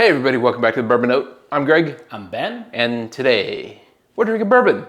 Hey everybody, welcome back to the Bourbon Note. I'm Greg. I'm Ben. And today, we're drinking bourbon.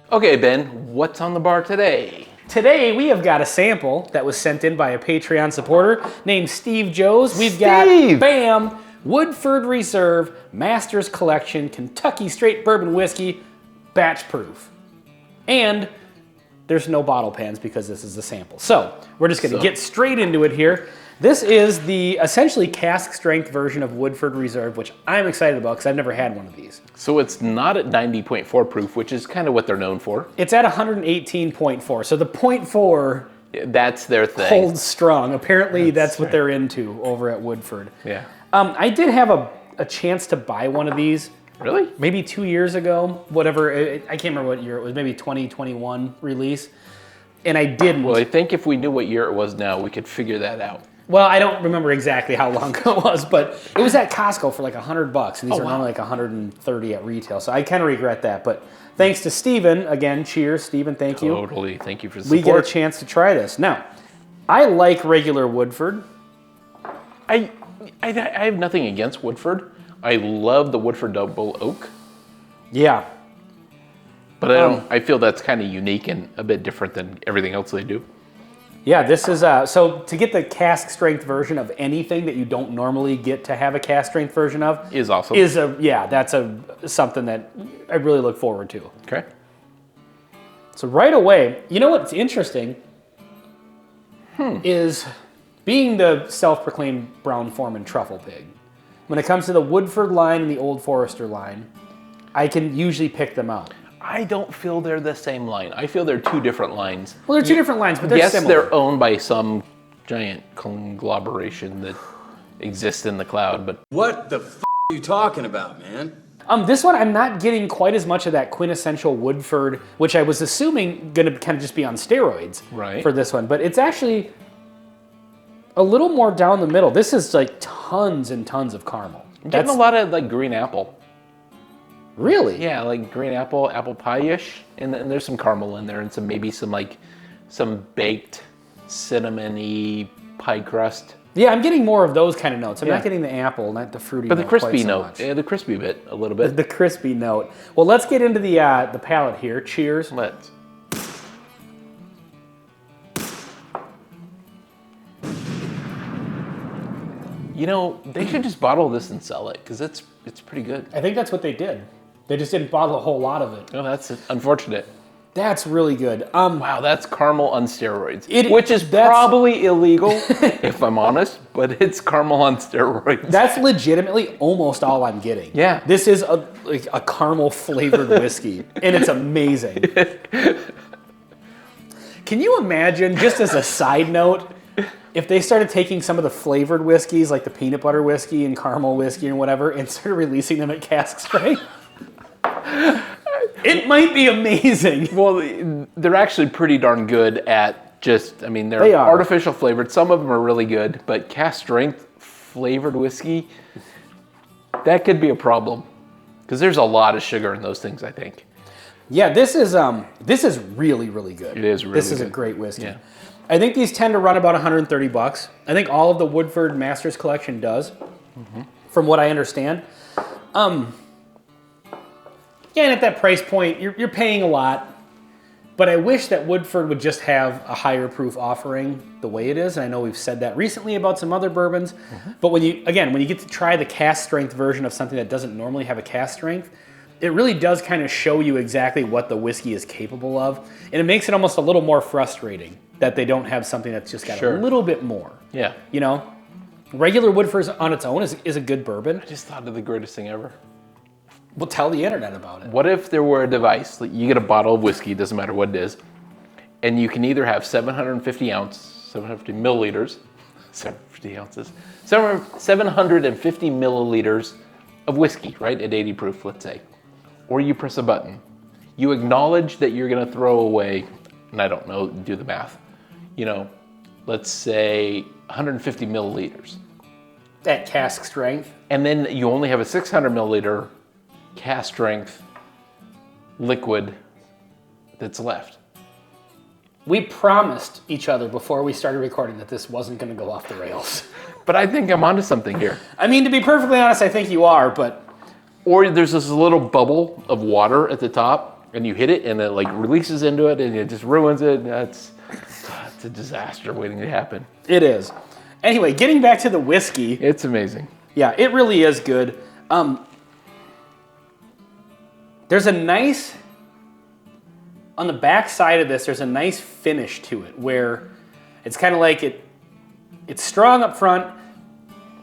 Okay, Ben, what's on the bar today? Today we have got a sample that was sent in by a Patreon supporter named Steve Joes. We've got, bam, Woodford Reserve Masters Collection Kentucky Straight Bourbon Whiskey, batch proof. And there's no bottle pans because this is a sample. So we're just gonna get straight into it here. This is the essentially cask strength version of Woodford Reserve, which I'm excited about because I've never had one of these. So it's not at 90.4 proof, which is kind of what they're known for. It's at 118.4. So the 0.4 that's their thing. Holds strong. Apparently that's what they're into over at Woodford. Yeah. I did have a chance to buy one of these. Really? Maybe 2 years ago, whatever. I can't remember what year it was, maybe 2021 release. And I didn't. Well, I think if we knew what year it was now, we could figure that out. Well, I don't remember exactly how long ago it was, but it was at Costco for like $100, and these are normally like 130 at retail. So I kind of regret that, but thanks to Steven, again, cheers, Steven, thank you. Totally, thank you for the support. We get a chance to try this. Now, I like regular Woodford. I have nothing against Woodford. I love the Woodford Double Oak. Yeah. But I feel that's kind of unique and a bit different than everything else they do. Yeah, this is, so to get the cask strength version of anything that you don't normally get to have a cask strength version of is awesome. That's something that I really look forward to. Okay. So right away, you know what's interesting is being the self-proclaimed Brown-Forman truffle pig. When it comes to the Woodford line and the Old Forester line, I can usually pick them out. I don't feel they're the same line. I feel they're two different lines. Well, they're two different lines, but they're similar. Yes, they're owned by some giant conglomeration that exists in the cloud, but... What the f*** are you talking about, man? This one, I'm not getting quite as much of that quintessential Woodford, which I was assuming gonna kind of just be on steroids for this one, but it's actually a little more down the middle. This is like tons and tons of caramel. I'm getting a lot of like green apple. Really? Yeah, like green apple, apple pie-ish, and there's some caramel in there, and maybe some baked cinnamony pie crust. Yeah, I'm getting more of those kind of notes. I'm not getting the apple, not the fruity. But the crispy note, much. Yeah, the crispy bit a little bit. The crispy note. Well, let's get into the palate here. Cheers. Let's. You know, they should just bottle this and sell it because it's pretty good. I think that's what they did. They just didn't bottle a whole lot of it. Oh, that's unfortunate. That's really good. Wow, that's caramel on steroids, which is probably illegal, if I'm honest, but it's caramel on steroids. That's legitimately almost all I'm getting. Yeah. This is a caramel flavored whiskey, and it's amazing. Can you imagine, just as a side note, if they started taking some of the flavored whiskeys, like the peanut butter whiskey and caramel whiskey and whatever, and started releasing them at cask strength? It might be amazing. Well, they're actually pretty darn good at they're artificial flavored. Some of them are really good, but cask strength flavored whiskey, that could be a problem because there's a lot of sugar in those things, I think. Yeah, this is really, really good. It is really good. This is a great whiskey. Yeah. I think these tend to run about $130. I think all of the Woodford Masters Collection does, from what I understand. And at that price point, you're paying a lot, but I wish that Woodford would just have a higher proof offering the way it is. And I know we've said that recently about some other bourbons, but when you get to try the cask strength version of something that doesn't normally have a cask strength, it really does kind of show you exactly what the whiskey is capable of. And it makes it almost a little more frustrating that they don't have something that's just got a little bit more. Yeah. You know, regular Woodford on its own is a good bourbon. I just thought of the greatest thing ever. Well, tell the internet about it. What if there were a device, like you get a bottle of whiskey, doesn't matter what it is, and you can either have 750 milliliters, 750 ounces, 750 milliliters of whiskey, right, at 80 proof, let's say. Or you press a button. You acknowledge that you're gonna throw away, and I don't know, do the math. let's say 150 milliliters. At cask strength. And then you only have a 600 milliliter cask strength liquid that's left. We promised each other before we started recording that this wasn't going to go off the rails. But I think I'm onto something here. I mean, to be perfectly honest, I think you are, but... Or there's this little bubble of water at the top, and you hit it, and it like releases into it, and it just ruins it. It's a disaster waiting to happen. It is. Anyway, getting back to the whiskey. It's amazing. Yeah, it really is good. There's a nice... On the back side of this, there's a nice finish to it where it's kind of like it's strong up front,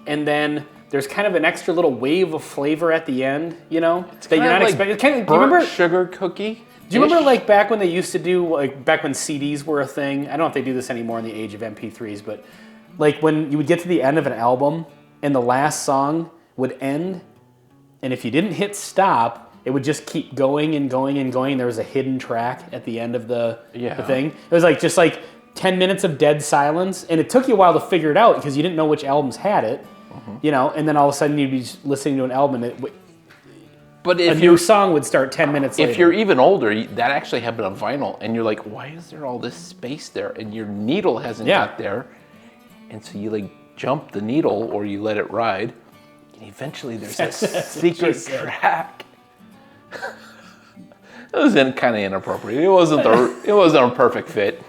and then there's kind of an extra little wave of flavor at the end, It's that you're not like expecting. Kind of, do you remember sugar cookie? Do you remember like back when they used to do back when CDs were a thing? I don't know if they do this anymore in the age of MP3s, but like when you would get to the end of an album and the last song would end, and if you didn't hit stop, it would just keep going and going and going. There was a hidden track at the end of the thing. It was just like 10 minutes of dead silence, and it took you a while to figure it out because you didn't know which albums had it, and then all of a sudden you'd be listening to an album and a new song would start 10 minutes later. If you're even older, that actually happened on vinyl, and you're like, why is there all this space there? And your needle hasn't got there, and so you like jump the needle or you let it ride, and eventually there's a secret track. It was kind of inappropriate. It wasn't a perfect fit.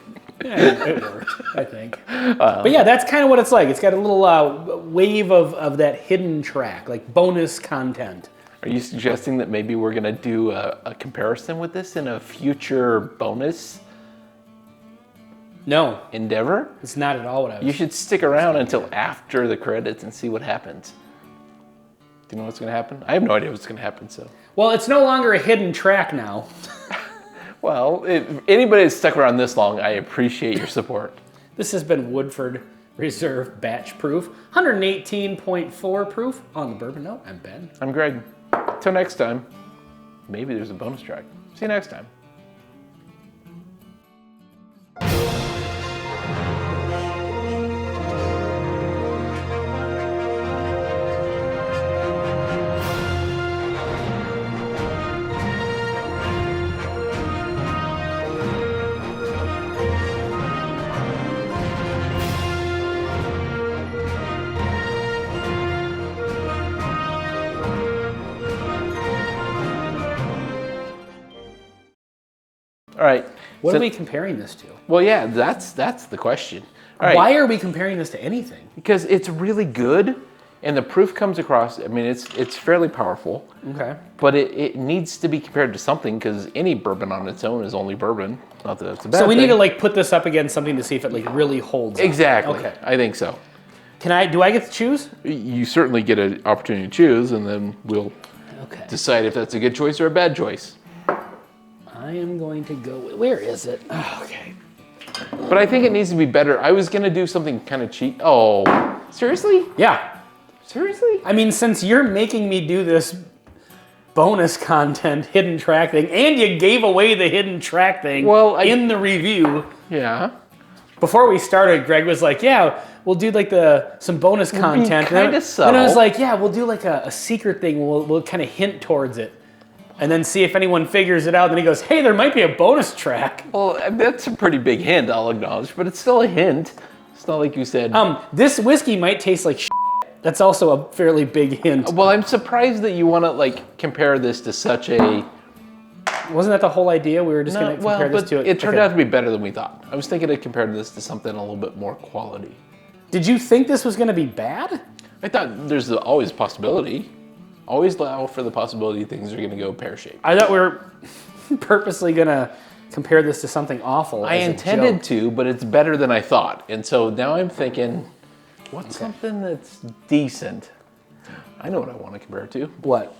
Yeah, it worked, I think. But yeah, that's kind of what it's like. It's got a little wave of that hidden track, like bonus content. Are you suggesting that maybe we're going to do a comparison with this in a future bonus endeavor? It's not at all what I was... You should stick around until after the credits and see what happens. Do you know what's going to happen? I have no idea what's going to happen, so... Well, it's no longer a hidden track now. Well, if anybody that's stuck around this long, I appreciate your support. This has been Woodford Reserve Batch Proof, 118.4 proof on the Bourbon Note. I'm Ben. I'm Greg. Till next time, maybe there's a bonus track. See you next time. All right. What are we comparing this to? Well, yeah, that's the question. All right. Why are we comparing this to anything? Because it's really good, and the proof comes across. I mean, it's fairly powerful. Okay. But it needs to be compared to something because any bourbon on its own is only bourbon. Not that that's a bad thing. So we need to put this up against something to see if it really holds. Exactly. Up. Okay. I think so. Do I get to choose? You certainly get an opportunity to choose, and then we'll decide if that's a good choice or a bad choice. I am going to go with, where is it? Oh, okay. But I think it needs to be better. I was going to do something kind of cheap. Oh, seriously? Yeah. Seriously? I mean, since you're making me do this bonus content, hidden track thing, and you gave away the hidden track thing in the review. Yeah. Before we started, Greg was like, yeah, we'll do some bonus content. Kind of subtle. And I was like, yeah, we'll do a secret thing. We'll kind of hint towards it. And then see if anyone figures it out. Then he goes, hey, there might be a bonus track. Well, that's a pretty big hint, I'll acknowledge, but it's still a hint. It's not like you said. This whiskey might taste like shit. That's also a fairly big hint. Well, I'm surprised that you want to compare this to such a... Wasn't that the whole idea? We were just going to compare this to it. It turned out to be better than we thought. I was thinking to compare this to something a little bit more quality. Did you think this was going to be bad? I thought there's always a possibility. Always allow for the possibility things are going to go pear-shaped. I thought we were purposely going to compare this to something awful. I intended to, but it's better than I thought. And so now I'm thinking, what's something that's decent? I know what I want to compare it to. What?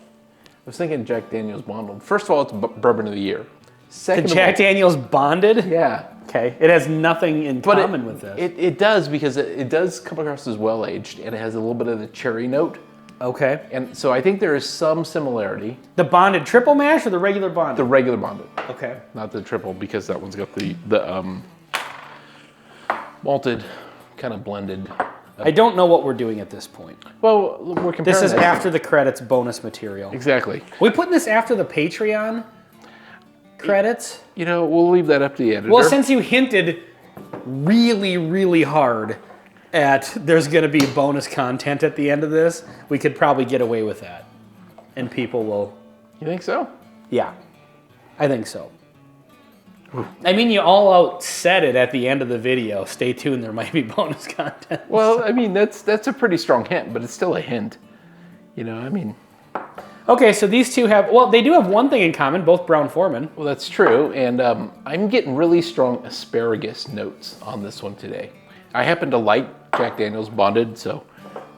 I was thinking Jack Daniel's Bonded. First of all, it's Bourbon of the Year. Second, Jack Daniel's Bonded? Yeah. Okay. It has nothing in common with this. It does because it does come across as well-aged, and it has a little bit of the cherry note. Okay. And so I think there is some similarity. The Bonded triple mash or the regular Bonded? The regular Bonded. Okay. Not the triple because that one's got the malted, kind of blended. I don't know what we're doing at this point. Well, we're comparing This is after the credits bonus material. Exactly. We putting this after the Patreon credits? You know, we'll leave that up to the editor. Well, since you hinted really, really hard at there's going to be bonus content at the end of this, we could probably get away with that. And people will... You think so? Yeah, I think so. I mean, you all out said it at the end of the video. Stay tuned, there might be bonus content. Well, I mean, that's a pretty strong hint, but it's still a hint. You know, I mean... Okay, so these two have... Well, they do have one thing in common, both Brown-Forman. Well, that's true, and I'm getting really strong asparagus notes on this one today. I happen to like Jack Daniel's Bonded, so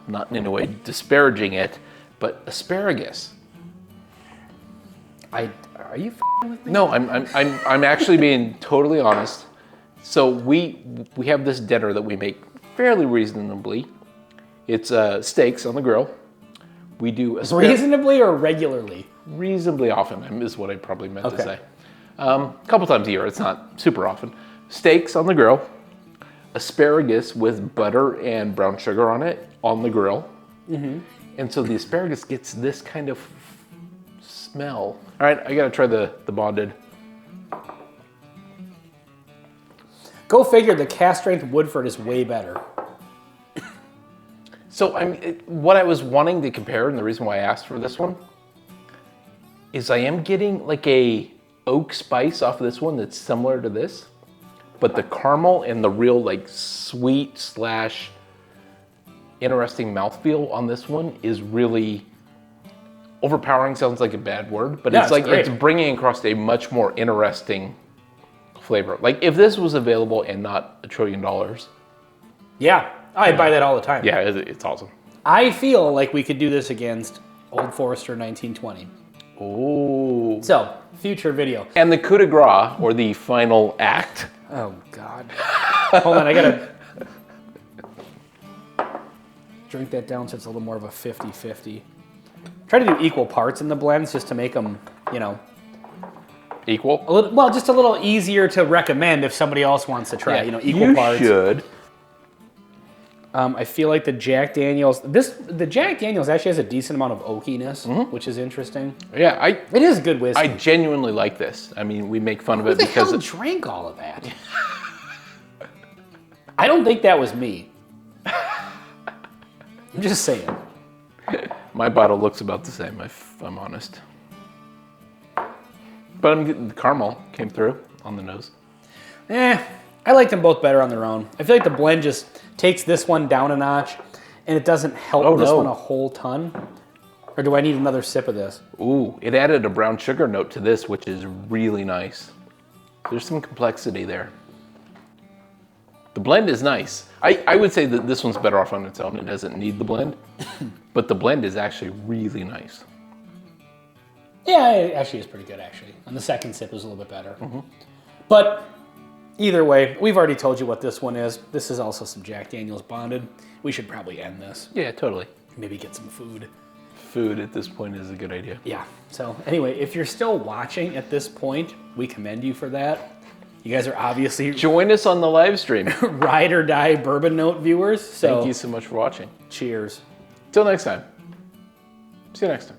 I'm not in any way disparaging it, but asparagus. Are you f***ing with me? No, I'm actually being totally honest. So we have this dinner that we make fairly reasonably. It's steaks on the grill. We do Reasonably or regularly? Reasonably often is what I probably meant to say. A couple times a year. It's not super often. Steaks on the grill. Asparagus with butter and brown sugar on it on the grill. Mm-hmm. And so the asparagus gets this kind of smell. All right, I gotta try the Bonded. Go figure, the cast strength Woodford is way better. So what I was wanting to compare, and the reason why I asked for this one, is I am getting like a oak spice off of this one that's similar to this, but the caramel and the real like sweet / interesting mouthfeel on this one is really overpowering. Sounds like a bad word, but it's like great. It's bringing across a much more interesting flavor. Like if this was available and not $1 trillion. Yeah, I buy that all the time. Yeah, it's awesome. I feel like we could do this against Old Forester 1920. Oh. So, future video. And the coup de grace, or the final act. Oh, God. Hold on, I gotta drink that down so it's a little more of a 50-50. Try to do equal parts in the blends just to make them, you know... Equal? Just a little easier to recommend if somebody else wants to try, equal parts. You should. I feel like the Jack Daniel's... The Jack Daniel's actually has a decent amount of oakiness, which is interesting. Yeah, it is good whiskey. I genuinely like this. I mean, we make fun of it because... because... Who the hell drank all of that? I don't think that was me. I'm just saying. My bottle looks about the same, if I'm honest. But I'm getting the caramel came through on the nose. I like them both better on their own. I feel like the blend just takes this one down a notch, and it doesn't help this one a whole ton. Or do I need another sip of this? Ooh, it added a brown sugar note to this, which is really nice. There's some complexity there. The blend is nice. I would say that this one's better off on its own. It doesn't need the blend. But the blend is actually really nice. Yeah, it actually is pretty good, actually. And the second sip is a little bit better. Mm-hmm. But either way, we've already told you what this one is. This is also some Jack Daniel's Bonded. We should probably end this. Yeah, totally. Maybe get some food. Food at this point is a good idea. Yeah. So anyway, if you're still watching at this point, we commend you for that. You guys are obviously... Join us on the live stream. Ride or die Bourbon Note viewers. So thank you so much for watching. Cheers. Till next time. See you next time.